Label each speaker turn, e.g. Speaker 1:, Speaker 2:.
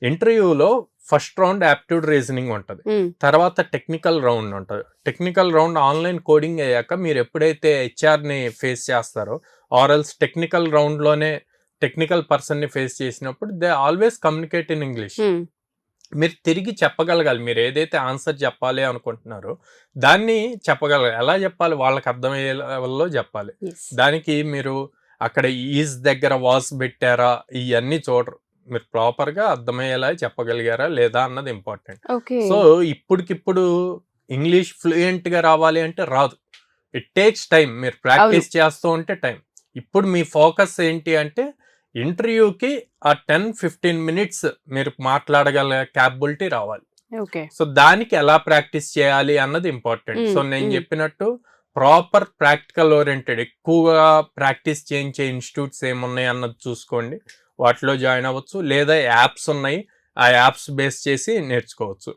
Speaker 1: ఇంటర్వ్యూలో first round aptitude reasoning ఉంటుంది, తర్వాత టెక్నికల్ రౌండ్ ఉంటుంది. టెక్నికల్ రౌండ్ ఆన్లైన్ కోడింగ్ అయ్యాక మీరు ఎప్పుడైతే హెచ్ఆర్ని ఫేస్ చేస్తారో ఆర్ఎల్స్ టెక్నికల్ రౌండ్లోనే టెక్నికల్ పర్సన్ని ఫేస్ చేసినప్పుడు they always communicate in English. మీరు తిరిగి చెప్పగలగాలి, మీరు ఏదైతే ఆన్సర్ చెప్పాలి అనుకుంటున్నారో దాన్ని చెప్పగలగాలి. ఎలా చెప్పాలి, వాళ్ళకి అర్థమయ్యే లెవెల్లో చెప్పాలి. దానికి మీరు అక్కడ ఈజ్ దగ్గర వాస్ పెట్టారా ఇవన్నీ చూడరు, మీరు ప్రాపర్గా అర్థమయ్యేలా చెప్పగలిగారా లేదా అన్నది ఇంపార్టెంట్. సో ఇప్పటికిప్పుడు ఇంగ్లీష్ ఫ్లూయెంట్గా రావాలి అంటే రాదు, ఇట్ టేక్స్ టైం. మీరు ప్రాక్టీస్ చేస్తూ ఉంటే టైం. ఇప్పుడు మీ ఫోకస్ ఏంటి అంటే ఇంటర్వ్యూకి ఆ 10-15 మినిట్స్ మీరు మాట్లాడగల క్యాపబిలిటీ రావాలి. సో దానికి ఎలా ప్రాక్టీస్ చేయాలి అన్నది ఇంపార్టెంట్. సో నేను చెప్పినట్టు ప్రాపర్ ప్రాక్టికల్ ఓరియంటెడ్ ఎక్కువగా ప్రాక్టీస్ చేయించే ఇన్స్టిట్యూట్స్ ఏమున్నాయి అన్నది చూసుకోండి, వాటిలో జాయిన్ అవ్వచ్చు. లేదా యాప్స్ ఉన్నాయి, ఆ యాప్స్ బేస్ చేసి నేర్చుకోవచ్చు.